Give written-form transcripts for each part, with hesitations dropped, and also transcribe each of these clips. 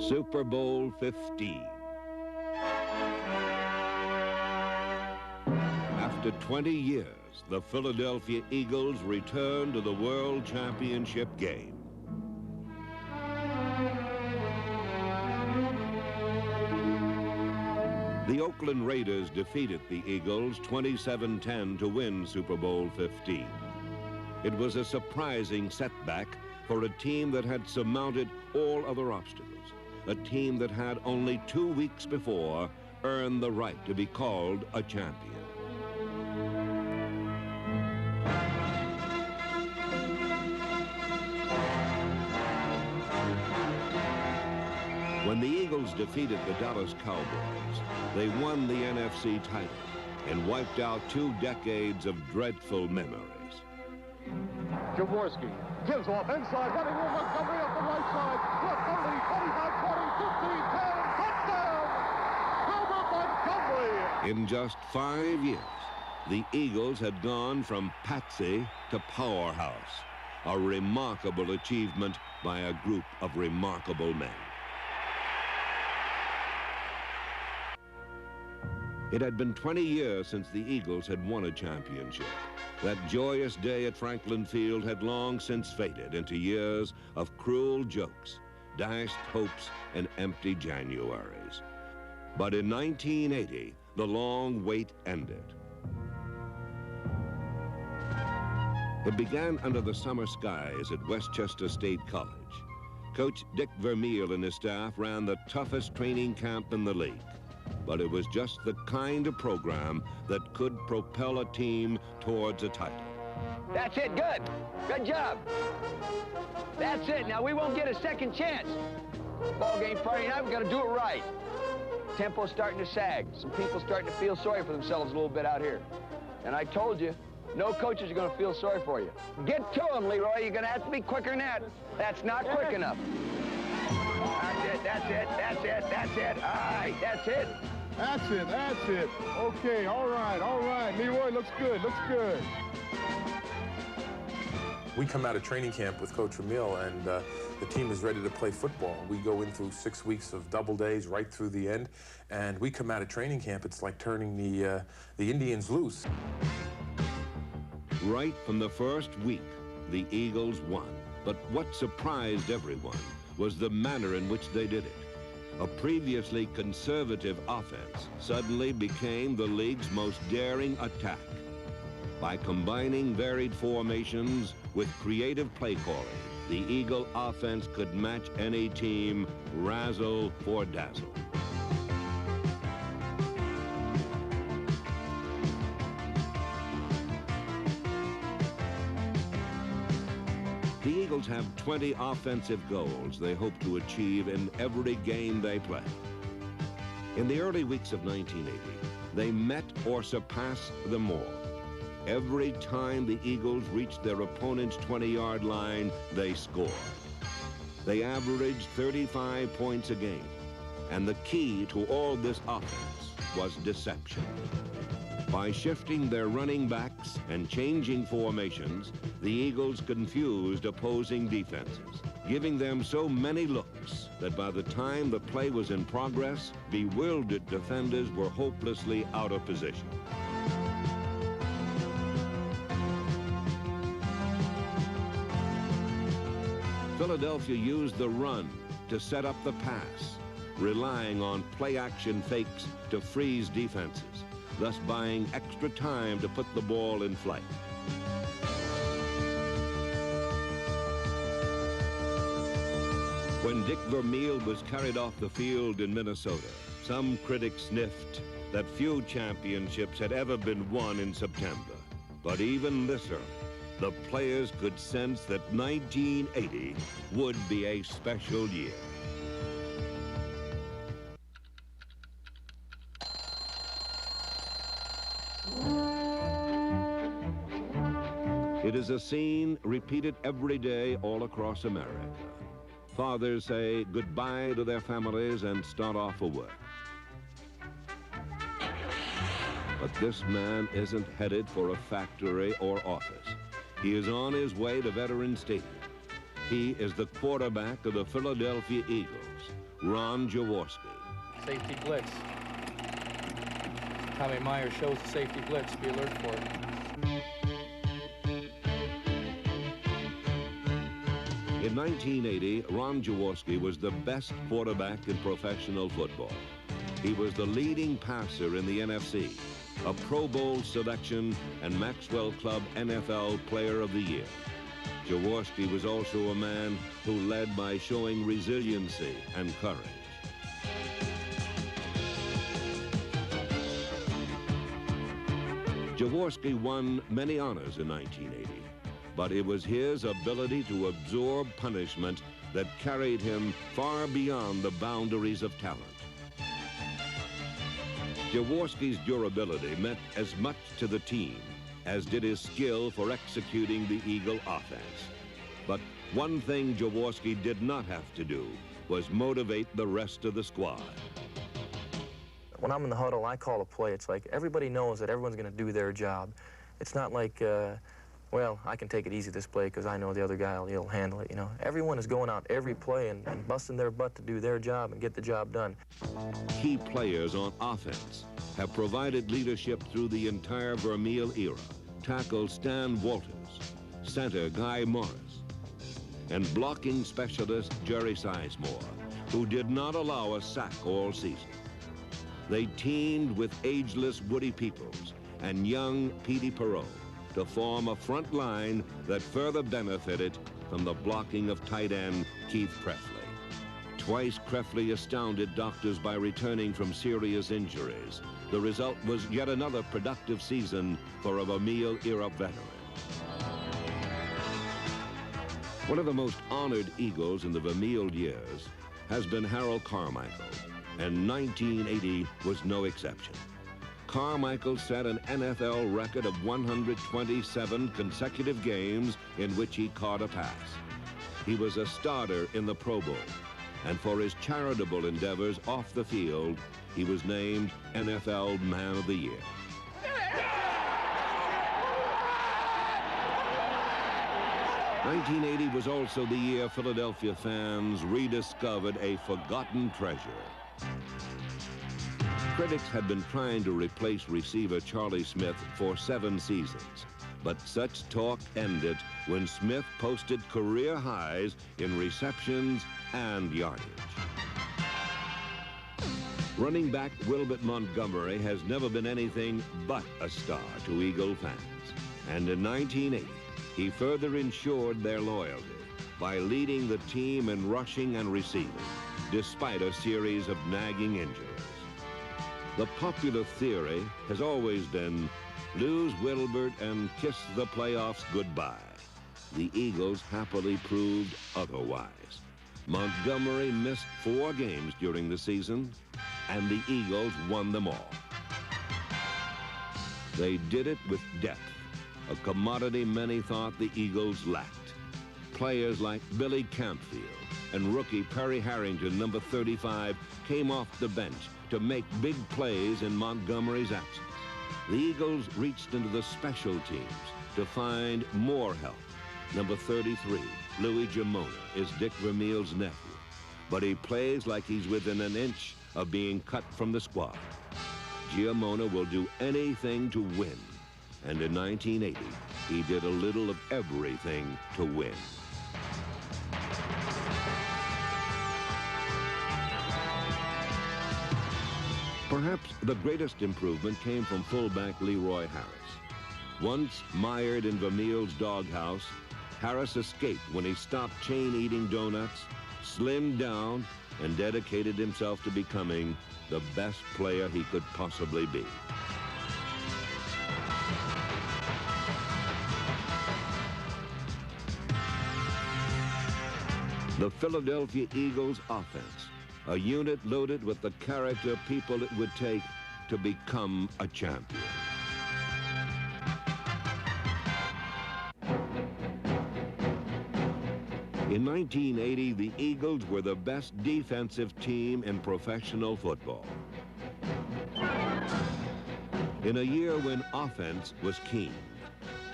Super Bowl 15. After 20 years, the Philadelphia Eagles return to the World Championship game. The Oakland Raiders defeated the Eagles 27-10 to win Super Bowl 15. It was a surprising setback for a team that had surmounted all other obstacles, a team that had only 2 weeks before earned the right to be called a champion. When the Eagles defeated the Dallas Cowboys, they won the NFC title and wiped out 2 decades of dreadful memories. Jaworski gives off inside, running with Montgomery up the right side. Montgomery, 25, 20, touchdown! Herbert Montgomery! In just 5 years, the Eagles had gone from patsy to powerhouse, a remarkable achievement by a group of remarkable men. It had been 20 years since the Eagles had won a championship. That joyous day at Franklin Field had long since faded into years of cruel jokes, dashed hopes, and empty Januaries. But in 1980, the long wait ended. It began under the summer skies at Westchester State College. Coach Dick Vermeil and his staff ran the toughest training camp in the league. But it was just the kind of program that could propel a team towards a title. That's it, good. Good job. That's it. Now, we won't get a second chance. Ball game Friday night, we got to do it right. Tempo's starting to sag. Some people starting to feel sorry for themselves a little bit out here. And I told you, no coaches are going to feel sorry for you. Get to them, Leroy. You're going to have to be quicker than that. That's not quick enough. That's it, that's it, that's it, that's it. All right, that's it. That's it, that's it. Okay, all right. Leroy, looks good, looks good. We come out of training camp with Coach Vermeil, and the team is ready to play football. We go in through 6 weeks of double days right through the end, and we come out of training camp, it's like turning the Indians loose. Right from the first week, the Eagles won. But what surprised everyone was the manner in which they did it. A previously conservative offense suddenly became the league's most daring attack. By combining varied formations with creative play calling, the Eagle offense could match any team, razzle or dazzle. The Eagles have 20 offensive goals they hope to achieve in every game they play. In the early weeks of 1980, they met or surpassed them all. Every time the Eagles reached their opponent's 20-yard line, they scored. They averaged 35 points a game, and the key to all this offense was deception. By shifting their running backs and changing formations, the Eagles confused opposing defenses, giving them so many looks that by the time the play was in progress, bewildered defenders were hopelessly out of position. Philadelphia used the run to set up the pass, relying on play-action fakes to freeze defenses, thus buying extra time to put the ball in flight. When Dick Vermeil was carried off the field in Minnesota, some critics sniffed that few championships had ever been won in September. But even this early, the players could sense that 1980 would be a special year. It is a scene repeated every day all across America. Fathers say goodbye to their families and start off for work. But this man isn't headed for a factory or office. He is on his way to Veterans Stadium. He is the quarterback of the Philadelphia Eagles, Ron Jaworski. Safety blitz. Tommy Meyer shows the safety blitz. Be alert for it. In 1980, Ron Jaworski was the best quarterback in professional football. He was the leading passer in the NFC, a Pro Bowl selection, and Maxwell Club NFL Player of the Year. Jaworski was also a man who led by showing resiliency and courage. Jaworski won many honors in 1980, but it was his ability to absorb punishment that carried him far beyond the boundaries of talent. Jaworski's durability meant as much to the team as did his skill for executing the Eagle offense. But one thing Jaworski did not have to do was motivate the rest of the squad. When I'm in the huddle, I call a play. It's like everybody knows that everyone's going to do their job. It's not like, well, I can take it easy this play because I know the other guy will handle it, you know. Everyone is going out every play and busting their butt to do their job and get the job done. Key players on offense have provided leadership through the entire Vermeil era. Tackle Stan Walters, center Guy Morris, and blocking specialist Jerry Sizemore, who did not allow a sack all season. They teamed with ageless Woody Peoples and young Petey Perot to form a front line that further benefited from the blocking of tight end Keith Krefli. Twice Krefli astounded doctors by returning from serious injuries. The result was yet another productive season for a Vermeil-era veteran. One of the most honored Eagles in the Vermeil years has been Harold Carmichael, and 1980 was no exception. Carmichael set an NFL record of 127 consecutive games in which he caught a pass. He was a starter in the Pro Bowl, and for his charitable endeavors off the field, he was named NFL Man of the Year. '80 was also the year Philadelphia fans rediscovered a forgotten treasure. Critics had been trying to replace receiver Charlie Smith for 7 seasons, but such talk ended when Smith posted career highs in receptions and yardage. Running back Wilbert Montgomery has never been anything but a star to Eagle fans, and in 1980, he further ensured their loyalty by leading the team in rushing and receiving, despite a series of nagging injuries. The popular theory has always been, lose Wilbert and kiss the playoffs goodbye. The Eagles happily proved otherwise. Montgomery missed 4 games during the season, and the Eagles won them all. They did it with depth, a commodity many thought the Eagles lacked. Players like Billy Campfield and rookie Perry Harrington, number 35, came off the bench to make big plays in Montgomery's absence. The Eagles reached into the special teams to find more help. Number 33, Louis Giamona, is Dick Vermeil's nephew, but he plays like he's within an inch of being cut from the squad. Giamona will do anything to win, and in 1980, he did a little of everything to win. Perhaps the greatest improvement came from fullback Leroy Harris. Once mired in Vermeil's doghouse, Harris escaped when he stopped chain-eating donuts, slimmed down, and dedicated himself to becoming the best player he could possibly be. The Philadelphia Eagles offense, a unit loaded with the character people it would take to become a champion. In 1980, the Eagles were the best defensive team in professional football. In a year when offense was keen,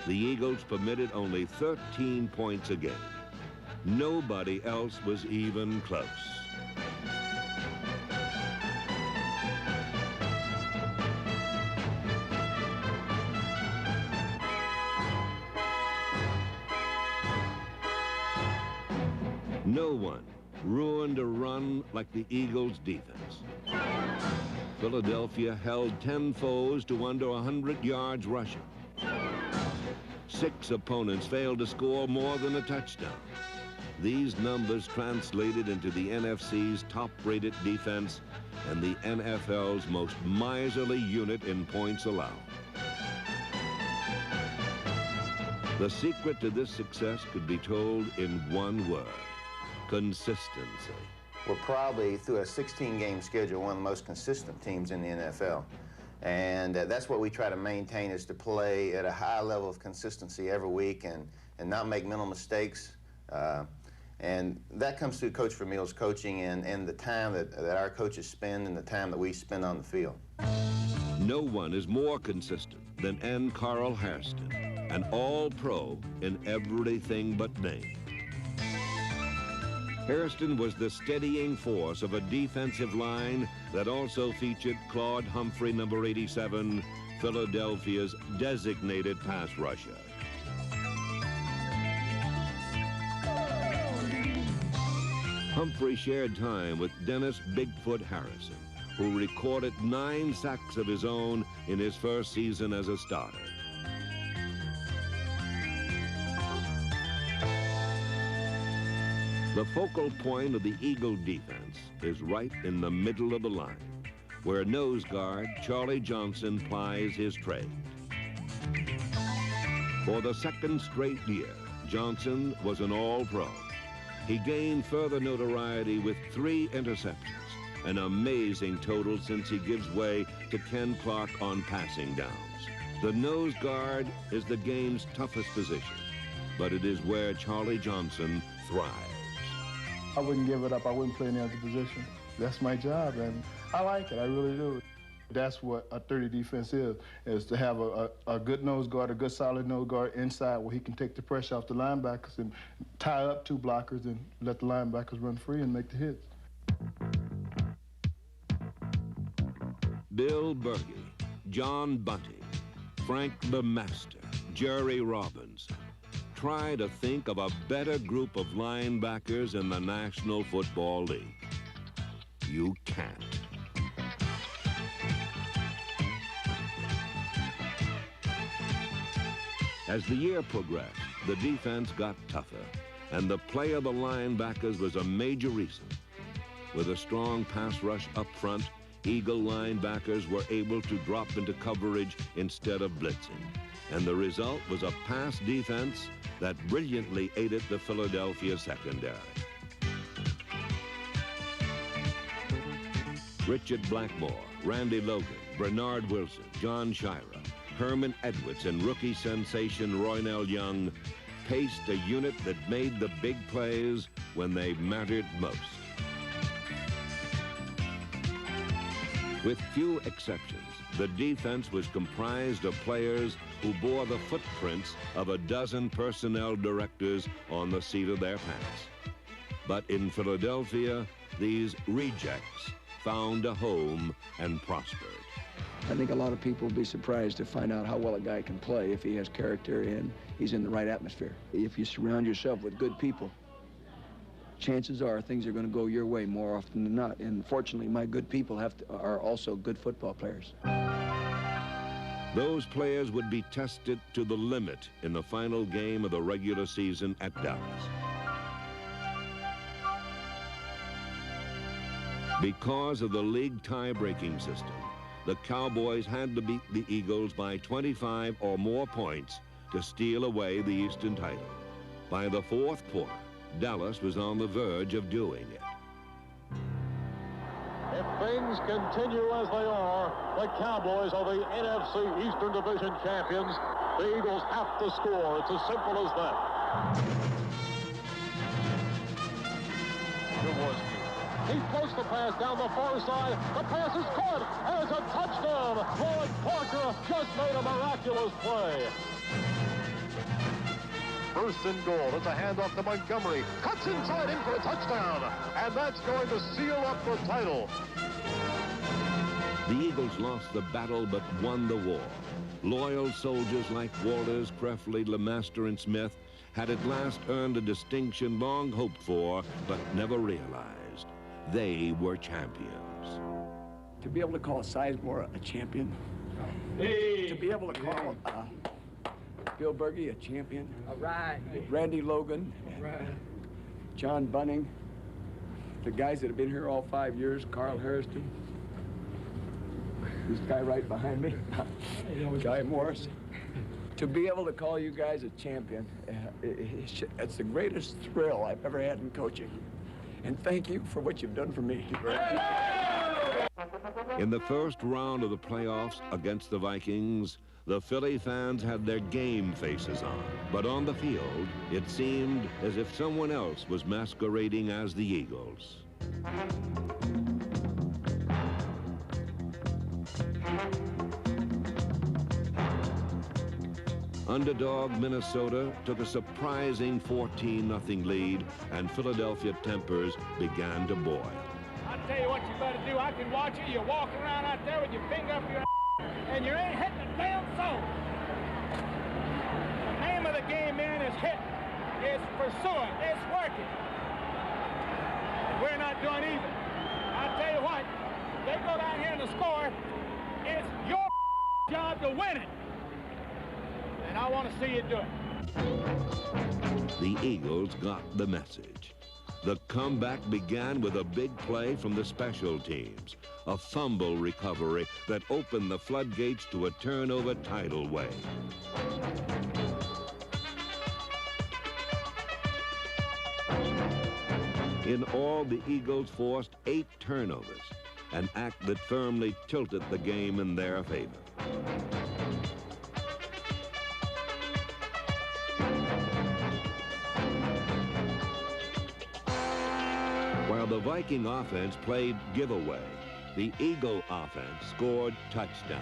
the Eagles permitted only 13 points a game. Nobody else was even close. No one ruined a run like the Eagles' defense. Philadelphia held 10 foes to under 100 yards rushing. 6 opponents failed to score more than a touchdown. These numbers translated into the NFC's top-rated defense and the NFL's most miserly unit in points allowed. The secret to this success could be told in one word: consistency. We're probably, through a 16-game schedule, one of the most consistent teams in the NFL. And that's what we try to maintain, is to play at a high level of consistency every week and not make mental mistakes. And that comes through Coach Vermeil's coaching and the time that our coaches spend and the time that we spend on the field. No one is more consistent than N. Carl Hairston, an all-pro in everything but name. Hairston was the steadying force of a defensive line that also featured Claude Humphrey, number 87, Philadelphia's designated pass rusher. Humphrey shared time with Dennis Bigfoot Harrison, who recorded 9 sacks of his own in his first season as a starter. The focal point of the Eagle defense is right in the middle of the line, where nose guard Charlie Johnson plies his trade. For the second straight year, Johnson was an all-pro. He gained further notoriety with 3 interceptions, an amazing total since he gives way to Ken Clark on passing downs. The nose guard is the game's toughest position, but it is where Charlie Johnson thrives. I wouldn't give it up. I wouldn't play any other position. That's my job, and I like it. I really do. That's what a 30 defense is to have a good nose guard, a good solid nose guard inside where he can take the pressure off the linebackers and tie up 2 blockers and let the linebackers run free and make the hits. Bill Berge, John Bunting, Frank the Master, Jerry Robbins. Try to think of a better group of linebackers in the National Football League. You can't. As the year progressed, the defense got tougher, and the play of the linebackers was a major reason. With a strong pass rush up front, Eagle linebackers were able to drop into coverage instead of blitzing, and the result was a pass defense that brilliantly aided the Philadelphia secondary. Richard Blackmore, Randy Logan, Bernard Wilson, John Shira, Herman Edwards, and rookie sensation Roynell Young paced a unit that made the big plays when they mattered most. With few exceptions, the defense was comprised of players who bore the footprints of a dozen personnel directors on the seat of their pants. But in Philadelphia, these rejects found a home and prospered. I think a lot of people will be surprised to find out how well a guy can play if he has character and he's in the right atmosphere. If you surround yourself with good people, chances are things are going to go your way more often than not. And fortunately, my good people are also good football players. Those players would be tested to the limit in the final game of the regular season at Dallas. Because of the league tie-breaking system, the Cowboys had to beat the Eagles by 25 or more points to steal away the Eastern title. By the 4th quarter, Dallas was on the verge of doing it. If things continue as they are, the Cowboys are the NFC Eastern Division champions. The Eagles have to score. It's as simple as that. Jaworski. He floats the pass down the far side. The pass is caught as a touchdown. Floyd Parker just made a miraculous play. First and goal. It's a handoff to Montgomery. Cuts inside in for a touchdown. And that's going to seal up the title. The Eagles lost the battle but won the war. Loyal soldiers like Walters, Crefley, LeMaster, and Smith had at last earned a distinction long hoped for, but never realized. They were champions. To be able to call Sizemore a champion, to be able to call Bill Berge a champion, All right. Randy Logan, John Bunning, the guys that have been here all 5 years, Carl Hairston, this guy right behind me, Guy Morris. To be able to call you guys a champion, it's the greatest thrill I've ever had in coaching. And thank you for what you've done for me. In the first round of the playoffs against the Vikings, the Philly fans had their game faces on. But on the field, it seemed as if someone else was masquerading as the Eagles. Underdog Minnesota took a surprising 14-0 lead, and Philadelphia tempers began to boil. I'll tell you what you better do. I can watch you. You're walking around out there with your finger up your and you ain't hitting a damn soul. The name of the game, man, is hit. It's pursuing. It's working. We're not doing either. I'll tell you what. They go down here and score. It's your job to win it. And I want to see you do it. The Eagles got the message. The comeback began with a big play from the special teams, a fumble recovery that opened the floodgates to a turnover tidal wave. In all, the Eagles forced 8 turnovers, an act that firmly tilted the game in their favor. While the Viking offense played giveaway, the Eagle offense scored touchdowns.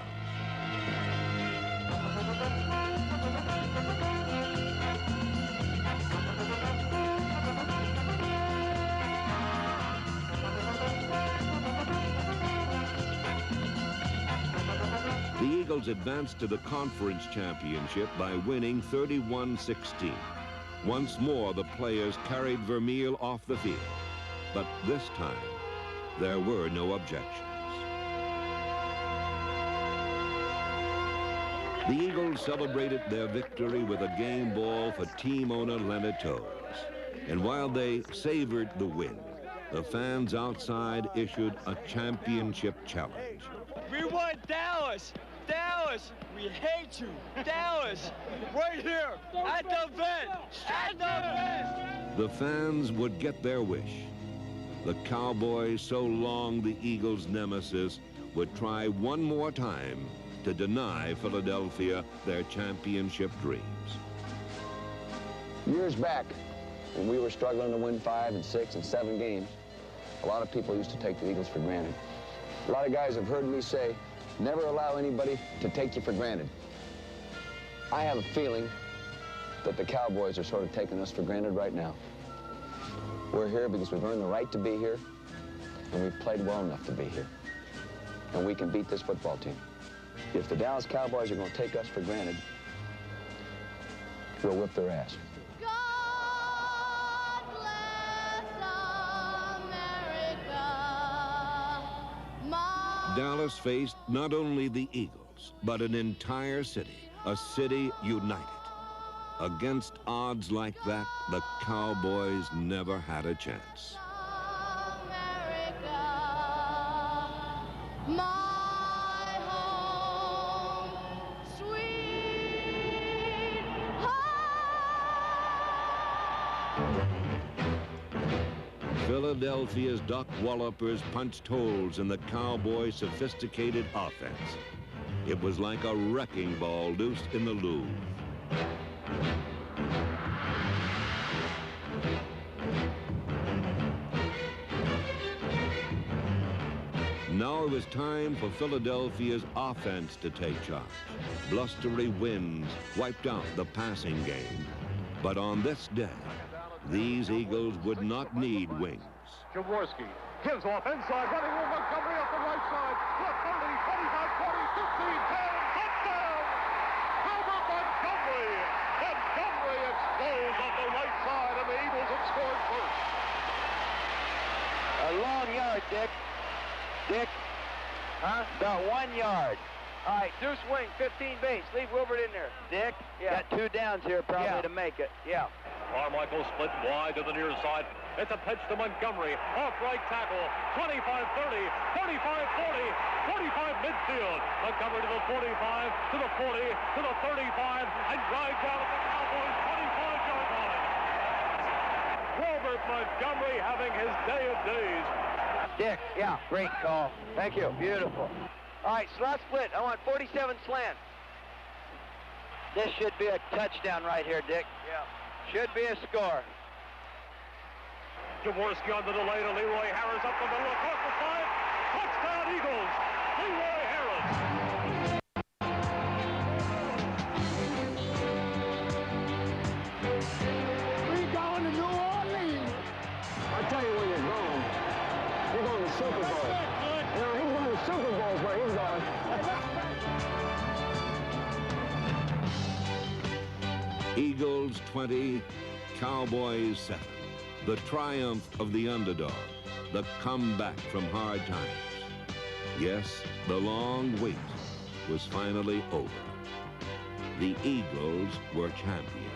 The Eagles advanced to the conference championship by winning 31-16. Once more, the players carried Vermeil off the field. But this time, there were no objections. The Eagles celebrated their victory with a game ball for team owner Leonard Toews. And while they savored the win, the fans outside issued a championship challenge. We want Dallas! Dallas! We hate you! Dallas! Right here! At the vet! At the vet! The fans would get their wish. The Cowboys, so long the Eagles' nemesis, would try one more time to deny Philadelphia their championship dreams. Years back, when we were struggling to win 5 and 6 and 7 games, a lot of people used to take the Eagles for granted. A lot of guys have heard me say, never allow anybody to take you for granted. I have a feeling that the Cowboys are sort of taking us for granted right now. We're here because we've earned the right to be here, and we've played well enough to be here. And we can beat this football team. If the Dallas Cowboys are going to take us for granted, we'll whip their ass. God bless America. Dallas faced not only the Eagles, but an entire city, a city united. Against odds like that, the Cowboys never had a chance. America, my home, sweet home. Philadelphia's Doc Wallopers punched holes in the Cowboys' sophisticated offense. It was like a wrecking ball loosed in the Louvre. Now it was time for Philadelphia's offense to take charge. Blustery winds wiped out the passing game. But on this day, these Eagles would not need wings. Jaworski gives off inside, running with Montgomery up the right side. Left 30, 25, 40, 15, 10, touchdown! Herbert Montgomery! And Montgomery explodes off the right side, and the Eagles have scored first. A long yard, Dick. Dick? Huh? About 1 yard. All right, deuce wing, 15 base. Leave Wilbert in there. Dick? Yeah. Got 2 downs here probably to make it. Yeah. Carmichael split wide to the near side. It's a pitch to Montgomery. Off right tackle. 25-30, 35-40, 45 midfield. Montgomery to the 45, to the 40, to the 35, and drives out at the Cowboys' 25-yard line. Robert Montgomery having his day of days. Dick, yeah, great call. Thank you. Beautiful. All right, slot split. I want 47 slant. This should be a touchdown right here, Dick. Yeah. Should be a score. Jaworski on the delay to Leroy Harris up the middle across the 5. Touchdown Eagles. Leroy Harris. We going to New Orleans. I'll tell you where you're going. You're going to Super Bowl. You know, he's going to Super Bowls where he's going. Eagles 20, Cowboys 7. The triumph of the underdog, the comeback from hard times. Yes, the long wait was finally over. The Eagles were champions.